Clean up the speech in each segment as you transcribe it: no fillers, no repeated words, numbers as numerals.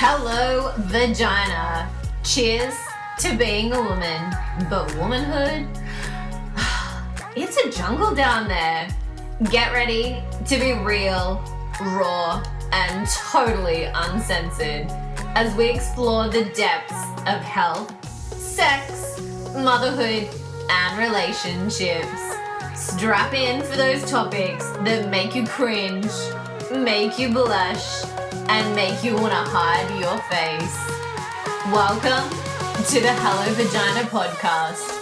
Hello, vagina. Cheers to being a woman. But womanhood? It's a jungle down there. Get ready to be real, raw, and totally uncensored as we explore the depths of health, sex, motherhood, and relationships. Strap in for those topics that make you cringe, make you blush, and make you want to hide your face. Welcome to the Hello Vagina podcast.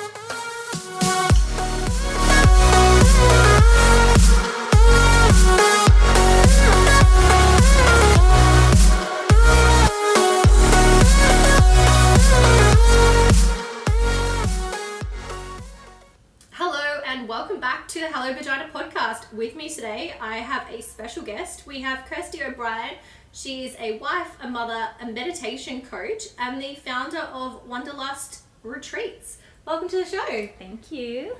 Hello and welcome back to the Hello Vagina podcast. With me today, I have a special guest. We have Kirsty O'Brien. She's a wife, a mother, a meditation coach, and the founder of Wanderlust Retreats. Welcome to the show. Thank you.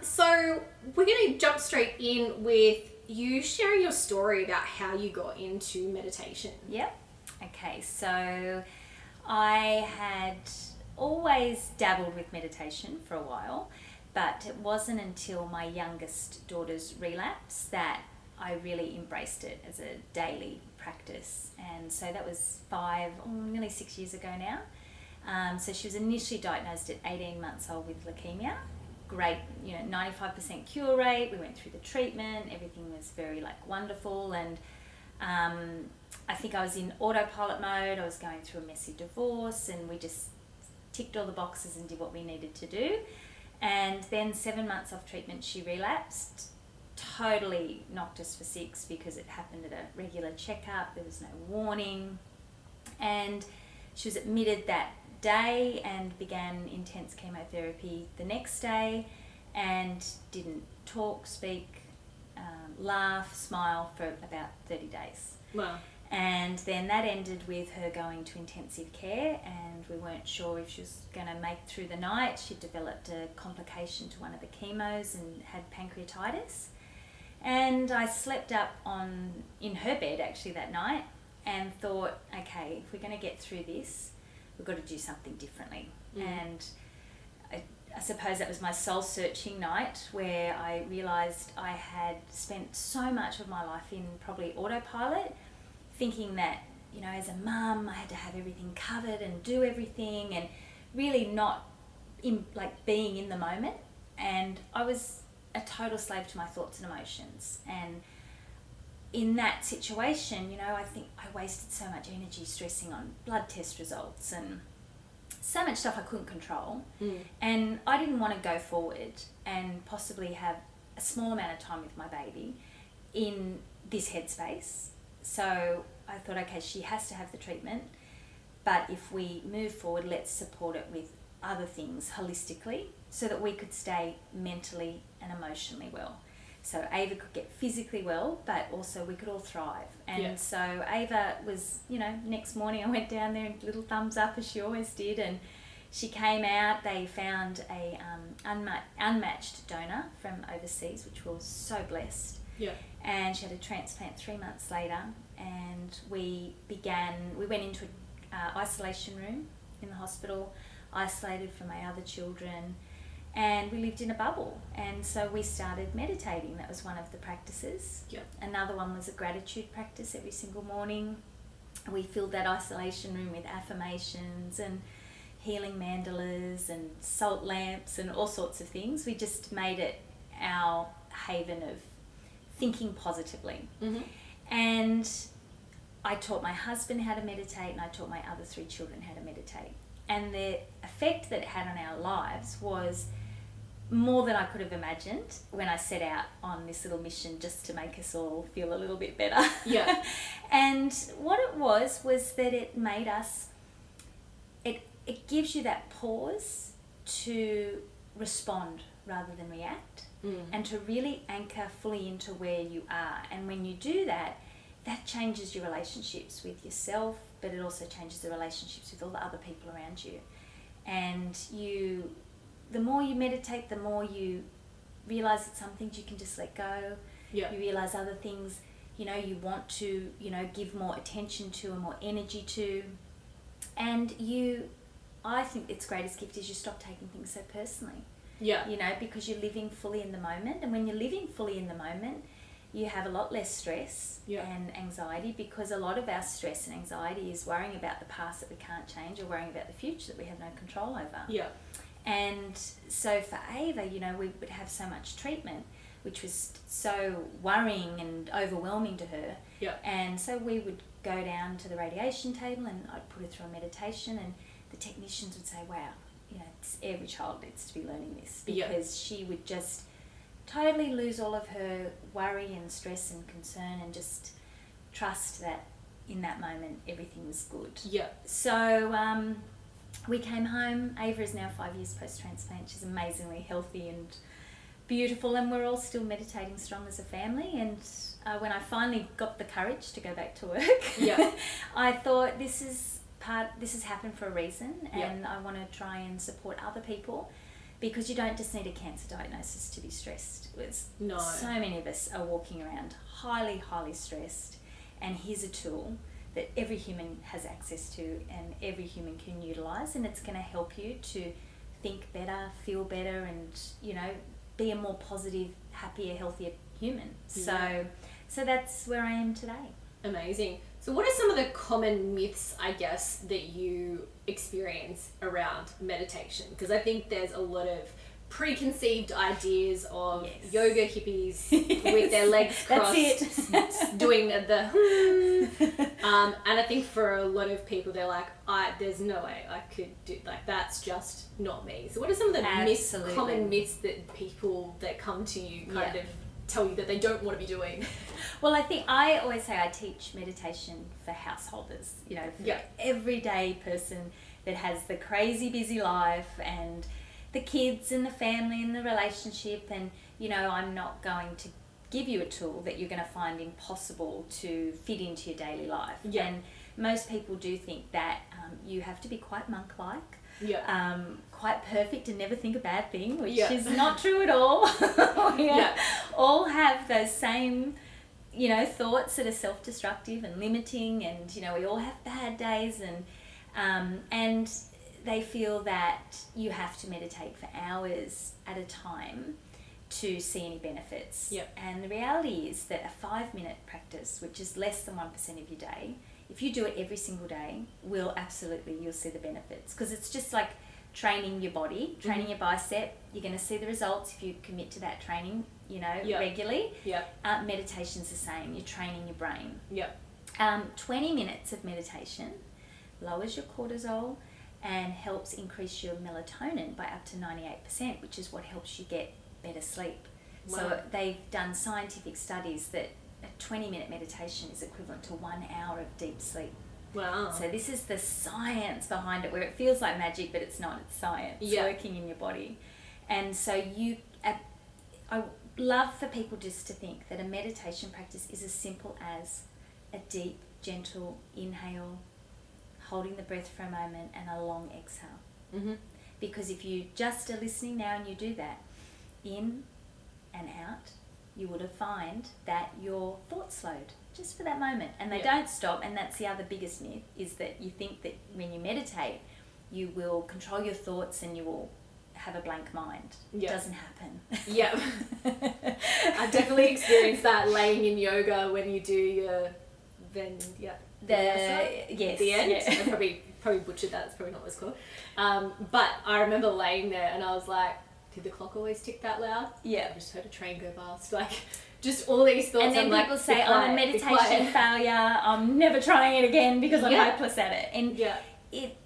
So we're going to jump straight in with you sharing your story about how you got into meditation. Yep. Okay, so I had always dabbled with meditation for a while, but it wasn't until my youngest daughter's relapse that I really embraced it as a daily practice. And so that was nearly 6 years ago now. So she was initially diagnosed at 18 months old with leukemia. Great, 95% cure rate. We went through the treatment. Everything was very wonderful. And I think I was in autopilot mode. I was going through a messy divorce, and we just ticked all the boxes and did what we needed to do. And then 7 months off treatment, she relapsed. Totally knocked us for six because it happened at a regular checkup. There was no warning. And she was admitted that day and began intense chemotherapy the next day and didn't talk, speak, laugh, smile for about 30 days. Wow. And then that ended with her going to intensive care, and we weren't sure if she was going to make it through the night. She developed a complication to one of the chemos and had pancreatitis. And I slept up in her bed actually that night and thought, okay, if we're going to get through this, we've got to do something differently. And I suppose that was my soul-searching night where I realised I had spent so much of my life in probably autopilot, thinking that, as a mum, I had to have everything covered and do everything and really not being in the moment. And I was a total slave to my thoughts and emotions. And in that situation, I think I wasted so much energy stressing on blood test results and so much stuff I couldn't control. And I didn't want to go forward and possibly have a small amount of time with my baby in this headspace. So I thought, okay, she has to have the treatment, but if we move forward, let's support it with other things holistically so that we could stay mentally and emotionally well. So Ava could get physically well, but also we could all thrive. And so Ava was, next morning I went down there and little thumbs up as she always did, and she came out. They found a unmatched donor from overseas, which was so blessed. Yeah. And she had a transplant 3 months later, and we went into an isolation room in the hospital, isolated from my other children, and we lived in a bubble. And so we started meditating. That was one of the practices. Yeah. Another one was a gratitude practice every single morning. We filled that isolation room with affirmations and healing mandalas and salt lamps and all sorts of things. We just made it our haven of thinking positively. And I taught my husband how to meditate, and I taught my other 3 children how to meditate. And the effect that it had on our lives was more than I could have imagined when I set out on this little mission just to make us all feel a little bit better. Yeah. And what it was that it made us, it gives you that pause to respond rather than react, and to really anchor fully into where you are. And when you do that, that changes your relationships with yourself, but it also changes the relationships with all the other people around you. And the more you meditate, the more you realize that some things you can just let go. Yeah. You realize other things you want to, give more attention to and more energy to. And I think its greatest gift is you stop taking things so personally. Yeah. Because you're living fully in the moment. And when you're living fully in the moment, you have a lot less stress and anxiety, because a lot of our stress and anxiety is worrying about the past that we can't change, or worrying about the future that we have no control over. Yeah. And so for Ava, we would have so much treatment, which was so worrying and overwhelming to her. Yeah. And so we would go down to the radiation table and I'd put her through a meditation, and the technicians would say, wow, every child needs to be learning this, because she would just totally lose all of her worry and stress and concern, and just trust that in that moment everything was good. Yeah. So we came home. Ava is now 5 years post-transplant. She's amazingly healthy and beautiful, and we're all still meditating strong as a family. And when I finally got the courage to go back to work, I thought this has happened for a reason, and I want to try and support other people, because you don't just need a cancer diagnosis to be stressed. So many of us are walking around highly, highly stressed, and here's a tool that every human has access to and every human can utilise, and it's going to help you to think better, feel better, and be a more positive, happier, healthier human. So that's where I am today. Amazing. So what are some of the common myths, I guess, that you experience around meditation? Because I think there's a lot of preconceived ideas of yoga hippies with their legs crossed doing the and I think for a lot of people they're like, there's no way I could do, that's just not me. So what are some of the common myths that people that come to you kind of tell you that they don't want to be doing? Well, I always say I teach meditation for householders, for everyday person that has the crazy busy life and the kids and the family and the relationship, and I'm not going to give you a tool that you're going to find impossible to fit into your daily life. And most people do think that you have to be quite monk-like, quite perfect and never think a bad thing, which is not true at all. We all have those same thoughts that are self-destructive and limiting, and we all have bad days, and they feel that you have to meditate for hours at a time to see any benefits. And the reality is that a 5-minute practice, which is less than 1% of your day, if you do it every single day, you'll see the benefits, because it's just like training your body, training your bicep. You're going to see the results if you commit to that training, regularly. Meditation's the same. You're training your brain. 20 minutes of meditation lowers your cortisol and helps increase your melatonin by up to 98%, which is what helps you get better sleep. Wow. So they've done scientific studies that a 20-minute meditation is equivalent to 1 hour of deep sleep. Wow. So this is the science behind it, where it feels like magic, but it's not. It's science working in your body. And so I love for people just to think that a meditation practice is as simple as a deep, gentle inhale, holding the breath for a moment, and a long exhale. Because if you just are listening now and you do that, in and out, you would have find that your thoughts slowed just for that moment, and they don't stop. And that's the other biggest myth, is that you think that when you meditate you will control your thoughts and you will have a blank mind. It doesn't happen. I've definitely experienced that laying in yoga when you do your the end. I probably butchered that. It's probably not what it's called. But I remember laying there and I was like, did the clock always tick that loud? I just heard a train go past. Just all these thoughts. And then people say, I'm a meditation failure. I'm never trying it again because I'm hopeless at it. And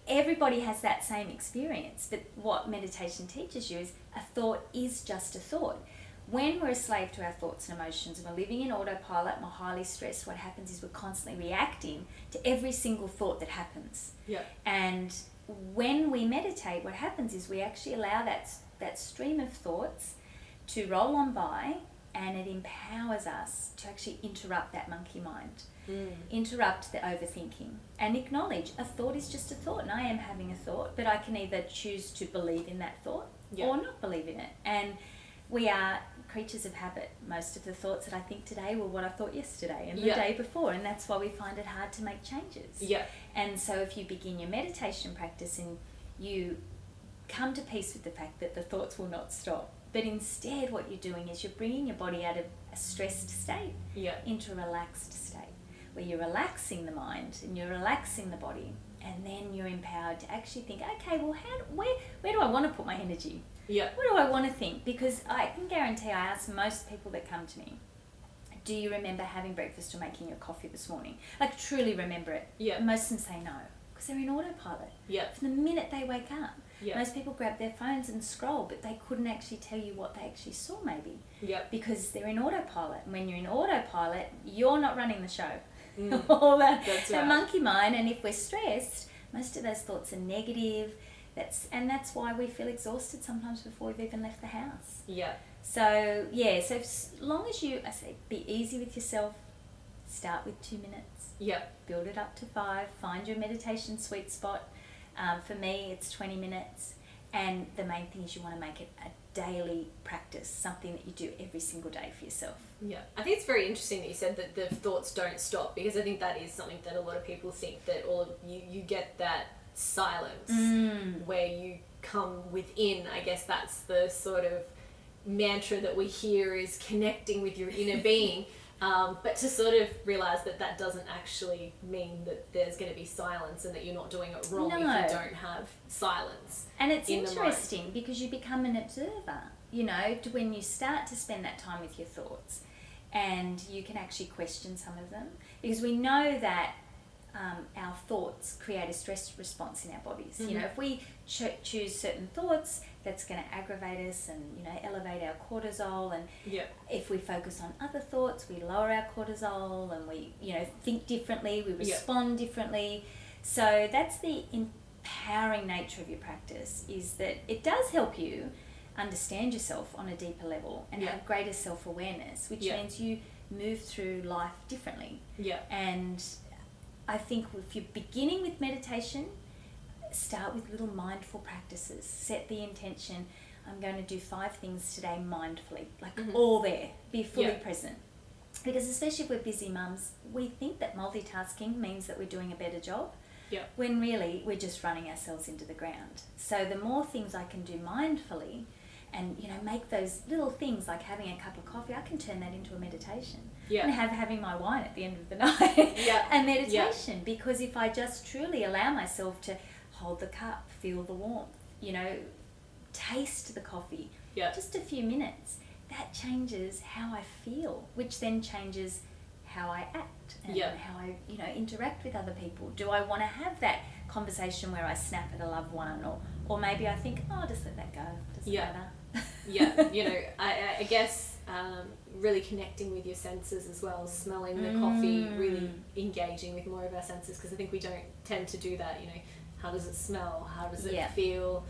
everybody has that same experience. But what meditation teaches you is a thought is just a thought. When we're a slave to our thoughts and emotions and we're living in autopilot and we're highly stressed, what happens is we're constantly reacting to every single thought that happens. And when we meditate, what happens is we actually allow that stream of thoughts to roll on by, and it empowers us to actually interrupt that monkey mind, interrupt the overthinking, and acknowledge a thought is just a thought, and I am having a thought, but I can either choose to believe in that thought or not believe in it. And we are creatures of habit. Most of the thoughts that I think today were what I thought yesterday and the Yeah. day before, and that's why we find it hard to make changes. Yeah. And so if you begin your meditation practice and you come to peace with the fact that the thoughts will not stop, but instead what you're doing is you're bringing your body out of a stressed state Yeah. into a relaxed state, where you're relaxing the mind and you're relaxing the body, and then you're empowered to actually think, okay, well, where do I want to put my energy? Yeah. What do I want to think? Because I can guarantee, I ask most people that come to me, do you remember having breakfast or making your coffee this morning? Like, truly remember it. Yeah. And most of them say no, because they're in autopilot. Yeah. From the minute they wake up. Yeah. Most people grab their phones and scroll, but they couldn't actually tell you what they actually saw, maybe. Yeah. Because they're in autopilot. And when you're in autopilot, you're not running the show. Mm. All that, That's that right. monkey mind. And if we're stressed, most of those thoughts are negative. That's why we feel exhausted sometimes before we've even left the house. Yeah. So yeah, so as long as you, I say, be easy with yourself. Start with 2 minutes. Yeah. Build it up to 5. Find your meditation sweet spot. For me, it's 20 minutes. And the main thing is you want to make it a daily practice, something that you do every single day for yourself. Yeah, I think it's very interesting that you said that the thoughts don't stop, because I think that is something that a lot of people think, that all of you get that silence where you come within. I guess that's the sort of mantra that we hear, is connecting with your inner being. But to sort of realise that that doesn't actually mean that there's going to be silence, and that you're not doing it wrong if you don't have silence. And it's in the interesting because you become an observer, you know, when you start to spend that time with your thoughts, and you can actually question some of them, because we know that our thoughts create a stress response in our bodies. Mm-hmm. You know, if we choose certain thoughts, that's going to aggravate us and, you know, elevate our cortisol. And Yeah. if we focus on other thoughts, we lower our cortisol, and we, you know, think differently, we respond differently. So that's the empowering nature of your practice, is that it does help you understand yourself on a deeper level and have greater self-awareness, which means you move through life differently. Yeah. And I think if you're beginning with meditation, start with little mindful practices. Set the intention, I'm going to do 5 things today mindfully, like all there, be fully present. Because especially if we're busy mums, we think that multitasking means that we're doing a better job, when really we're just running ourselves into the ground. So the more things I can do mindfully, and, you know, make those little things like having a cup of coffee, I can turn that into a meditation. And having my wine at the end of the night, a meditation. Because if I just truly allow myself to hold the cup, feel the warmth, you know, taste the coffee, just a few minutes, that changes how I feel, which then changes how I act and how I, you know, interact with other people. Do I want to have that conversation where I snap at a loved one, or maybe I think, oh, I'll just let that go, doesn't matter. You know, I guess really connecting with your senses as well, smelling the coffee, really engaging with more of our senses, because I think we don't tend to do that. You know, how does it smell? How does it feel?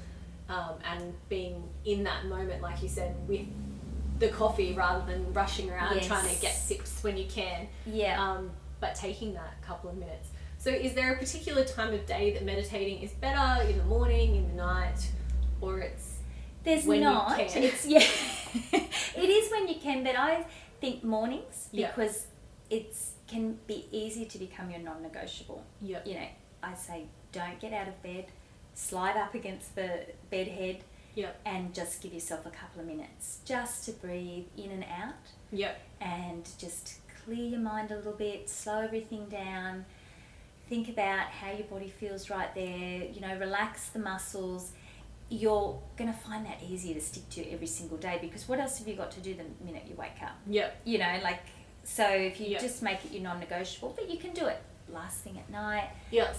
And being in that moment, like you said, with the coffee, rather than rushing around trying to get sips when you can. But taking that couple of minutes. So is there a particular time of day that meditating is better, in the morning, in the night, or it's There's when not. you can? It's it is when you can, but I think mornings, because it's can be easy to become your non-negotiable. You know, I say don't get out of bed, slide up against the bed head, and just give yourself a couple of minutes just to breathe in and out. And just clear your mind a little bit, slow everything down. Think about how your body feels right there, you know, relax the muscles. You're going to find that easier to stick to every single day, because what else have you got to do the minute you wake up? You know, like, so if you just make it your non-negotiable, but you can do it last thing at night.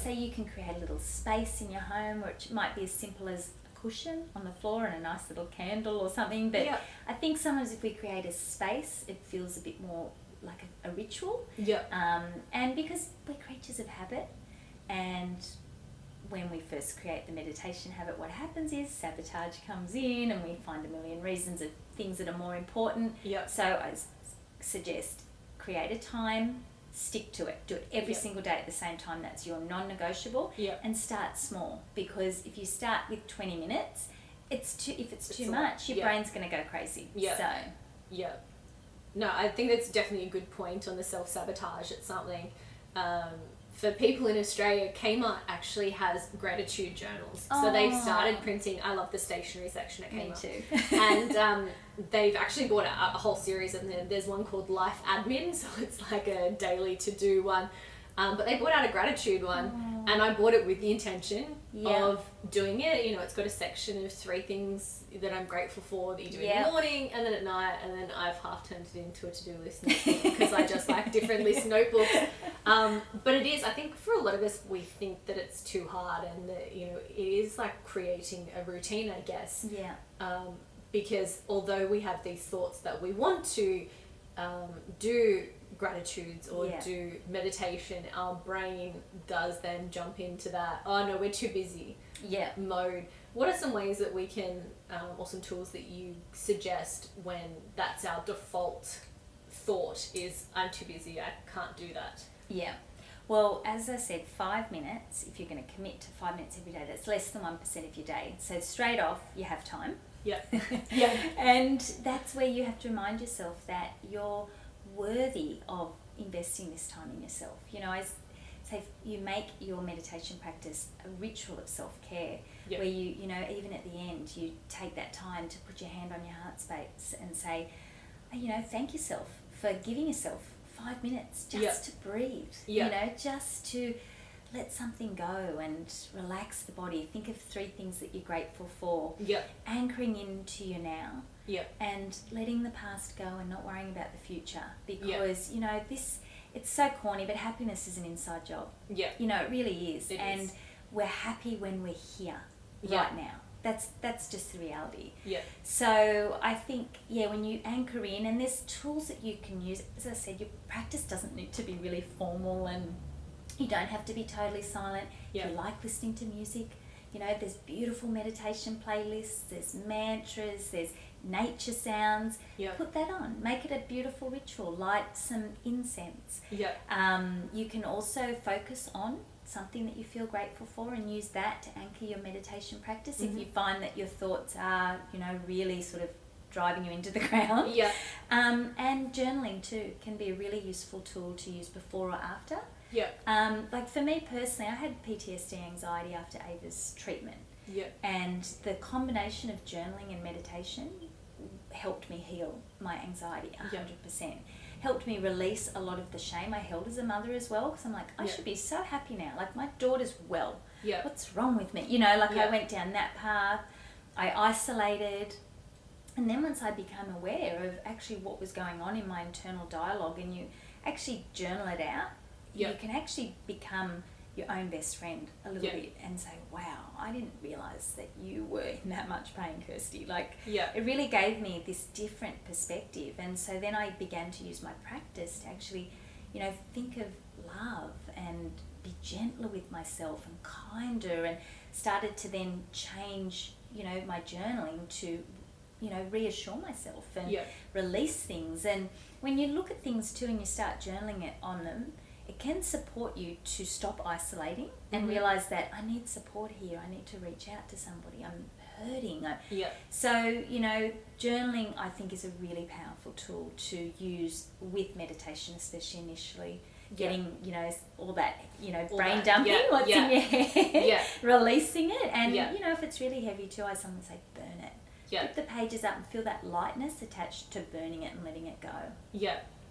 So you can create a little space in your home, which might be as simple as a cushion on the floor and a nice little candle or something. But I think sometimes if we create a space, it feels a bit more like a ritual. And because we're creatures of habit, and when we first create the meditation habit, what happens is sabotage comes in, and we find a million reasons of things that are more important. So I suggest create a time, stick to it, do it every single day at the same time. That's your non-negotiable. And start small, because if you start with 20 minutes, if it's too much, your brain's going to go crazy. So Yeah. No, I think that's definitely a good point on the self-sabotage. It's something, for people in Australia, Kmart actually has gratitude journals. So they've started printing, I love the stationery section at Kmart. Me too. And they've actually brought out a whole series of them. There's one called Life Admin, so it's like a daily to-do one. But they brought out a gratitude one, and I bought it with the intention of doing it. You know, it's got a section of 3 things that I'm grateful for that you do in the morning and then at night, and then I've half turned it into a to-do list because I just like different list notebooks. But it is, I think for a lot of us, we think that it's too hard, and that, you know, it is like creating a routine, I guess. Yeah. Because although we have these thoughts that we want to do gratitudes or do meditation, our brain does then jump into that, oh no, we're too busy mode. What are some ways that we can, or some tools that you suggest when that's our default thought is, I'm too busy, I can't do that? Yeah. Well, as I said, 5 minutes, if you're going to commit to 5 minutes every day, that's less than 1% of your day. So straight off, you have time. Yeah. And that's where you have to remind yourself that you're worthy of investing this time in yourself. You know, I say you make your meditation practice a ritual of self-care, where you know, even at the end, you take that time to put your hand on your heart space and say, you know, thank yourself for giving yourself 5 minutes just to breathe, you know, just to let something go and relax the body. Think of 3 things that you're grateful for. Anchoring into you now. And letting the past go and not worrying about the future. Because, you know, it's so corny, but happiness is an inside job. You know, it really is. And we're happy when we're here right now. That's just the reality. So I think, when you anchor in, and there's tools that you can use. As I said, your practice doesn't need to be really formal, and you don't have to be totally silent. If you like listening to music, you know, there's beautiful meditation playlists, there's mantras, there's nature sounds. Put that on. Make it a beautiful ritual. Light some incense. You can also focus on something that you feel grateful for and use that to anchor your meditation practice. If you find that your thoughts are, you know, really sort of driving you into the ground. And journaling too can be a really useful tool to use before or after. Like for me personally, I had PTSD anxiety after Ava's treatment. And the combination of journaling and meditation helped me heal my anxiety 100%. Helped me release a lot of the shame I held as a mother as well, because I'm like, I should be so happy now. Like, my daughter's well. What's wrong with me? You know, like I went down that path. I isolated. And then once I became aware of actually what was going on in my internal dialogue, and you actually journal it out, you can actually become your own best friend a little bit and say, wow, I didn't realise that you were in that much pain, Kirsty. Like, it really gave me this different perspective. And so then I began to use my practice to actually, you know, think of love and be gentler with myself and kinder, and started to then change, you know, my journaling to, you know, reassure myself and release things. And when you look at things too and you start journaling it on them, it can support you to stop isolating and realise that I need support here. I need to reach out to somebody. I'm hurting. So, you know, journaling I think is a really powerful tool to use with meditation, especially initially. Getting, you know, all that, you know, brain dumping, what's in your head, releasing it. And, you know, if it's really heavy too, I sometimes say burn it. Flip the pages up and feel that lightness attached to burning it and letting it go.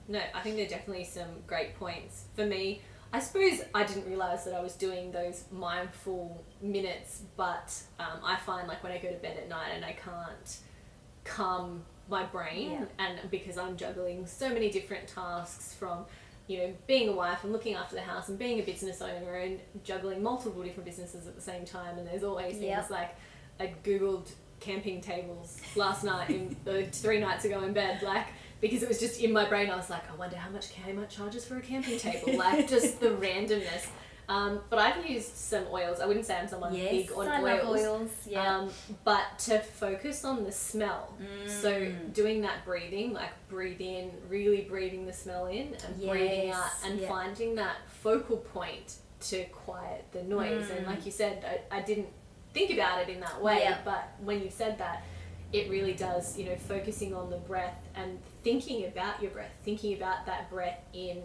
No, I think there are definitely some great points. For me, I suppose I didn't realise that I was doing those mindful minutes, but I find like when I go to bed at night and I can't calm my brain, and because I'm juggling so many different tasks from, you know, being a wife and looking after the house and being a business owner and juggling multiple different businesses at the same time, and there's always things like I googled camping tables last night and 3 nights ago in bed, like, because it was just in my brain. I was like, I wonder how much Kmart charges for a camping table, like just the randomness. But I've used some oils. I wouldn't say I'm someone big on oils. But to focus on the smell. So doing that breathing, like breathe in, really breathing the smell in, and breathing out, and finding that focal point to quiet the noise. And like you said, I didn't think about it in that way, but when you said that, it really does, you know, focusing on the breath and thinking about your breath, thinking about that breath in,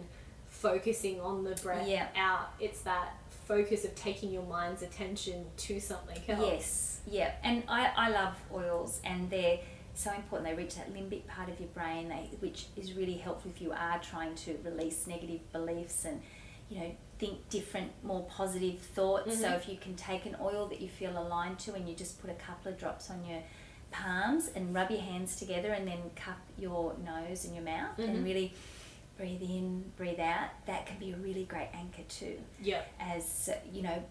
focusing on the breath out. It's that focus of taking your mind's attention to something else. Yes, yeah. And I love oils, and they're so important. They reach that limbic part of your brain, which is really helpful if you are trying to release negative beliefs and, you know, think different, more positive thoughts. So if you can take an oil that you feel aligned to and you just put a couple of drops on your palms and rub your hands together and then cup your nose and your mouth and really breathe in, breathe out, that can be a really great anchor too. Yeah. As, you know,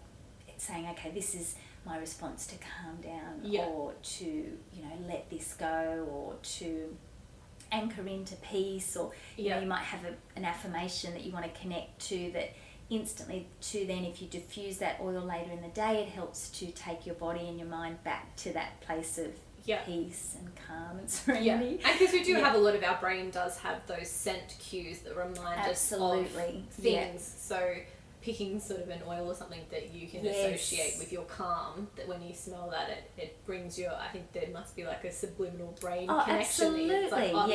saying, okay, this is my response to calm down or to, you know, let this go, or to anchor into peace, or, you know, you might have an affirmation that you want to connect to that instantly to then if you diffuse that oil later in the day, it helps to take your body and your mind back to that place of peace and calm and serenity. Yeah, and because we do have a lot of our brain does have those scent cues that remind us of things. So picking sort of an oil or something that you can associate with your calm, that when you smell that, it brings you, I think there must be like a subliminal brain connection. Absolutely. It's like,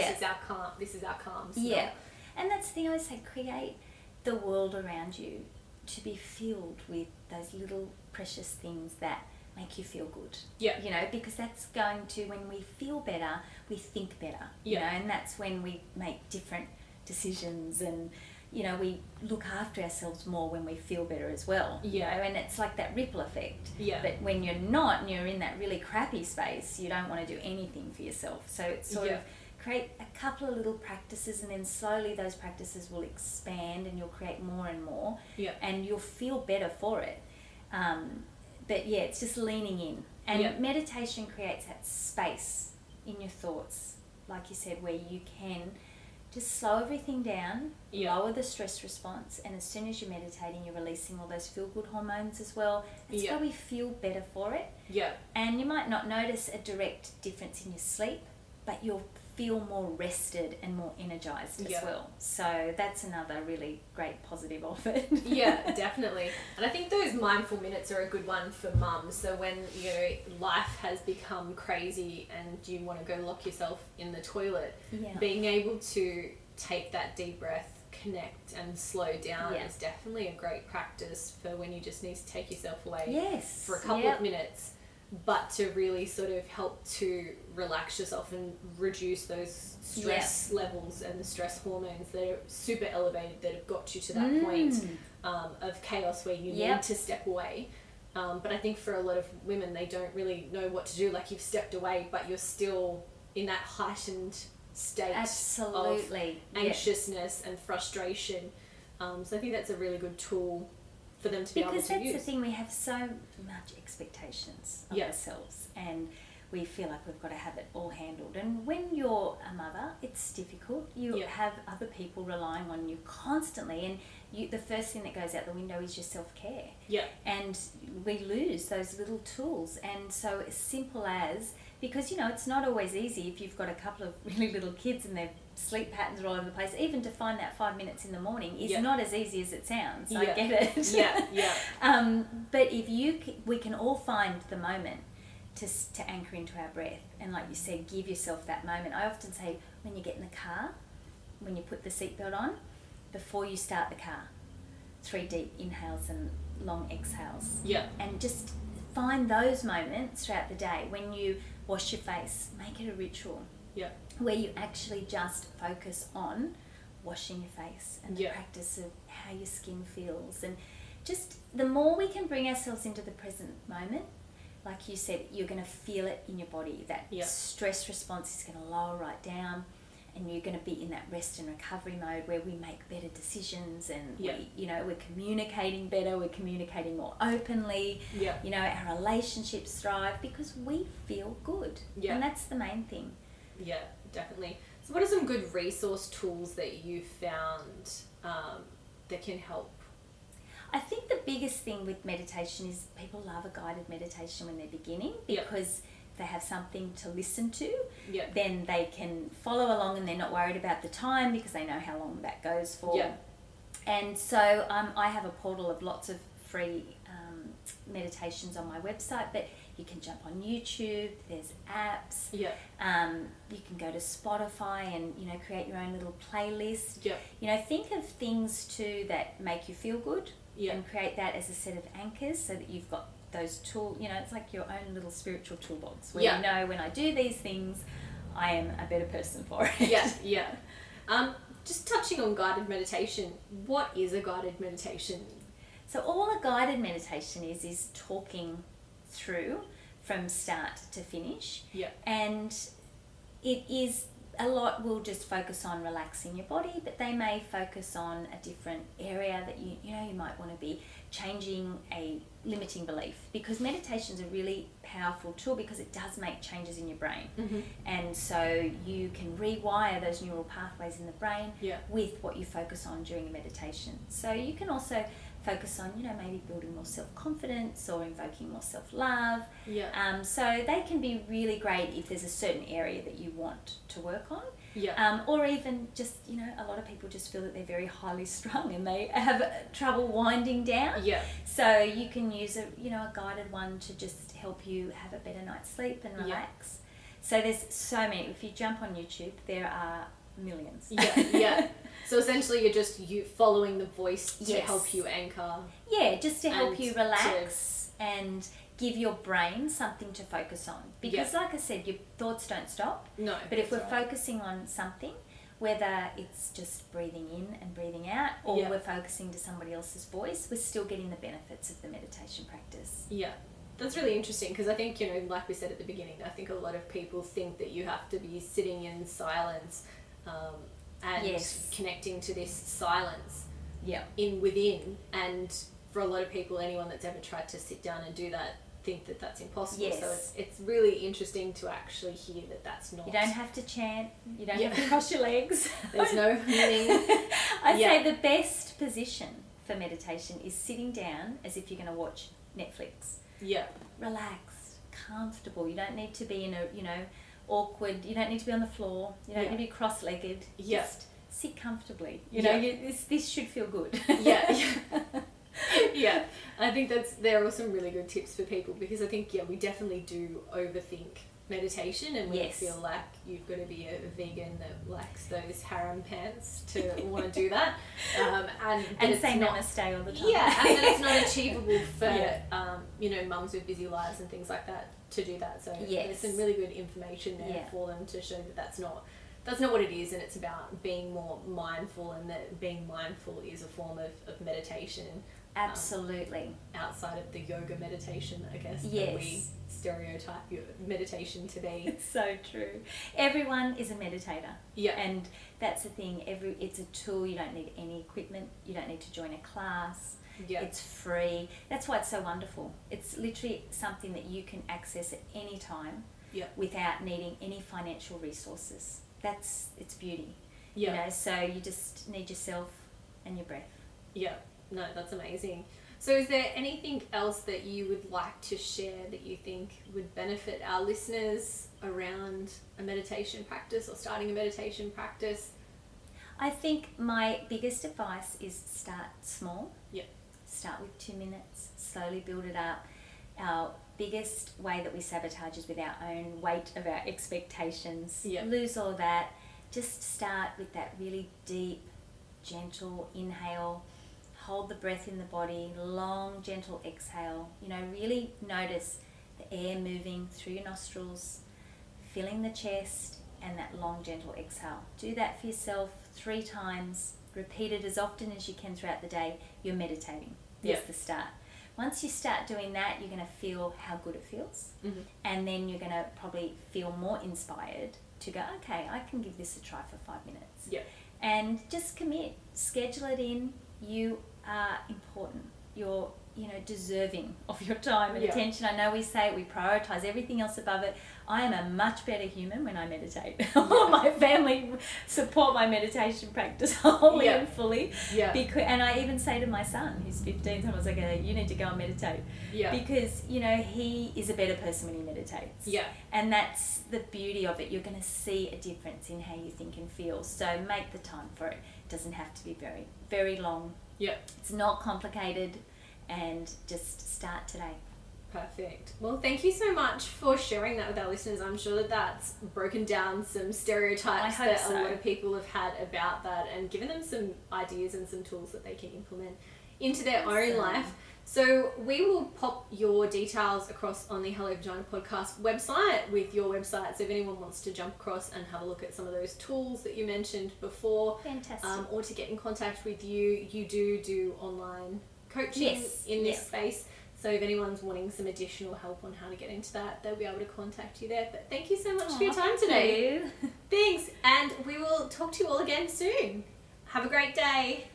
this is our calm smell. Yeah, and that's the thing I always say, create the world around you to be filled with those little precious things that make you feel good. Yeah. You know, because that's going to, when we feel better, we think better. You know, and that's when we make different decisions, and, you know, we look after ourselves more when we feel better as well. You know, and it's like that ripple effect. Yeah. But when you're not, and you're in that really crappy space, you don't want to do anything for yourself. So it's sort of create a couple of little practices, and then slowly those practices will expand and you'll create more and more. Yeah. And you'll feel better for it. But yeah, it's just leaning in. And meditation creates that space in your thoughts, like you said, where you can just slow everything down, lower the stress response, and as soon as you're meditating, you're releasing all those feel-good hormones as well. That's why we feel better for it. Yeah. And you might not notice a direct difference in your sleep, but you'll feel more rested and more energized as well. So that's another really great positive of it. Yeah, definitely. And I think those mindful minutes are a good one for mums. So when, you know, life has become crazy and you want to go lock yourself in the toilet, being able to take that deep breath, connect and slow down is definitely a great practice for when you just need to take yourself away for a couple of minutes, but to really sort of help to relax yourself and reduce those stress levels and the stress hormones that are super elevated, that have got you to that point of chaos where you need to step away. But I think for a lot of women, they don't really know what to do. Like, you've stepped away, but you're still in that heightened state of anxiousness and frustration. So I think that's a really good tool for them to be able to use. Because that's the thing, we have so much expectations of ourselves, and we feel like we've got to have it all handled. And when you're a mother, it's difficult. You have other people relying on you constantly, and the first thing that goes out the window is your self-care. Yeah. And we lose those little tools. And so as simple as, because, you know, it's not always easy if you've got a couple of really little kids and their sleep patterns are all over the place. Even to find that 5 minutes in the morning is not as easy as it sounds. I get it. But if we can all find the moment to anchor into our breath, and like you said, give yourself that moment. I often say, when you get in the car, when you put the seatbelt on, before you start the car, 3 deep inhales and long exhales. Yeah. And just find those moments throughout the day. When you wash your face, make it a ritual. Yeah. Where you actually just focus on washing your face and the practice of how your skin feels. And just the more we can bring ourselves into the present moment, like you said, you're going to feel it in your body. That stress response is going to lower right down, and you're going to be in that rest and recovery mode where we make better decisions, and we're communicating better, we're communicating more openly. Yeah. You know, our relationships thrive because we feel good. Yeah. And that's the main thing. Yeah, definitely. So what are some good resource tools that you found that can help? I think the biggest thing with meditation is people love a guided meditation when they're beginning, because they have something to listen to. Then they can follow along and they're not worried about the time because they know how long that goes for. And so I have a portal of lots of free meditations on my website, but you can jump on YouTube, there's apps. Yeah. You can go to Spotify and, you know, create your own little playlist. Yeah. You know, think of things too that make you feel good. Yeah. And create that as a set of anchors so that you've got those tools, you know, it's like your own little spiritual toolbox where you know when I do these things, I am a better person for it. Yeah. Just touching on guided meditation, what is a guided meditation? So all a guided meditation is talking through from start to finish. Yeah. And it is, a lot will just focus on relaxing your body, but they may focus on a different area that you know, you might want to be changing a limiting belief, because meditation is a really powerful tool because it does make changes in your brain. Mm-hmm. And so you can rewire those neural pathways in the brain with what you focus on during the meditation. So you can also focus on, you know, maybe building more self-confidence or invoking more self-love. Yeah. So they can be really great if there's a certain area that you want to work on. Yeah. Or even just, you know, a lot of people just feel that they're very highly strung and they have trouble winding down. Yeah. So you can use a guided one to just help you have a better night's sleep and relax. So there's so many. If you jump on YouTube, there are millions. Yeah. So essentially you're just following the voice to help you anchor. Yeah, just to help you relax and give your brain something to focus on. Because like I said, your thoughts don't stop. No. But if we're focusing on something, whether it's just breathing in and breathing out, or we're focusing to somebody else's voice, we're still getting the benefits of the meditation practice. Yeah. That's really interesting because I think, you know, like we said at the beginning, I think a lot of people think that you have to be sitting in silence and connecting to this silence within. And for a lot of people, anyone that's ever tried to sit down and do that, think that that's impossible. Yes. So it's really interesting to actually hear that that's not. You don't have to chant. You don't have to cross your legs. There's no meaning. I'd say the best position for meditation is sitting down as if you're going to watch Netflix. Yeah. Relaxed, comfortable. You don't need to be in a, you know, awkward. You don't need to be on the floor. You don't need to be cross-legged. Just sit comfortably. You know, this should feel good. Yeah. I think there are some really good tips for people because I think we definitely do overthink meditation and we feel like you've got to be a vegan that likes those harem pants to want to do that and say namaste all the time. And that it's not achievable for you know, mums with busy lives and things like that to do that. So there's some really good information there for them to show that that's not what it is, and it's about being more mindful, and that being mindful is a form of meditation. Absolutely. Outside of the yoga meditation, I guess, that we stereotype meditation to be. It's so true. Everyone is a meditator. Yeah. And that's the thing, it's a tool. You don't need any equipment. You don't need to join a class. Yeah. It's free. That's why it's so wonderful. It's literally something that you can access at any time without needing any financial resources. That's its beauty. Yeah. You know, so you just need yourself and your breath. Yeah. No, that's amazing. So is there anything else that you would like to share that you think would benefit our listeners around a meditation practice or starting a meditation practice? I think my biggest advice is start small. Yeah. Start with 2 minutes, slowly build it up. Our biggest way that we sabotage is with our own weight of our expectations. Yeah. Lose all that. Just start with that really deep, gentle inhale. Hold the breath in the body, long, gentle exhale. You know, really notice the air moving through your nostrils, filling the chest, and that long, gentle exhale. Do that for yourself 3 times. Repeat it as often as you can throughout the day. You're meditating. That's the start. Once you start doing that, you're going to feel how good it feels. Mm-hmm. And then you're going to probably feel more inspired to go, okay, I can give this a try for 5 minutes. Yeah. And just commit. Schedule it in. You are important. you're deserving of your time and Yeah. attention. I know we say we prioritize everything else above it. I am a much better human when I meditate. My family support my meditation practice wholly Yeah. and fully. Yeah. And I even say to my son, who's 15, I was like, you need to go and meditate. Yeah. Because, he is a better person when he meditates. Yeah. And that's the beauty of it. You're going to see a difference in how you think and feel. So make the time for it. It doesn't have to be very, very long. Yeah. It's not complicated. And just start today. Perfect. Well, thank you so much for sharing that with our listeners. I'm sure that that's broken down some stereotypes I hope that so. a lot of people have had about that and given them some ideas and some tools that they can implement into their own life. So we will pop your details across on the Hello Vagina podcast website with your website. So if anyone wants to jump across and have a look at some of those tools that you mentioned before, Fantastic. or to get in contact with you, you do online coaching in this space. So if anyone's wanting some additional help on how to get into that, they'll be able to contact you there. But thank you so much for your time today. Thanks. And we will talk to you all again soon. Have a great day.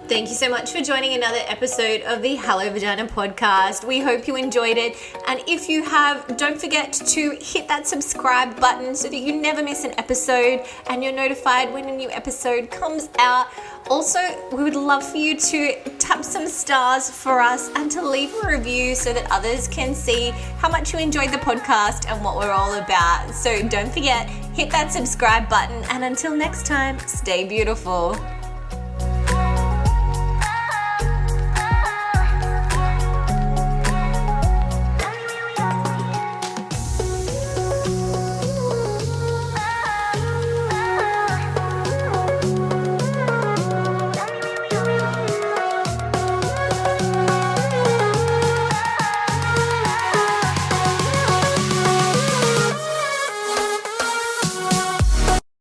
Thank you so much for joining another episode of the Hello Vagina podcast. We hope you enjoyed it. And if you have, don't forget to hit that subscribe button so that you never miss an episode and you're notified when a new episode comes out. Also, we would love for you to tap some stars for us and to leave a review so that others can see how much you enjoyed the podcast and what we're all about. So don't forget, hit that subscribe button. And until next time, stay beautiful.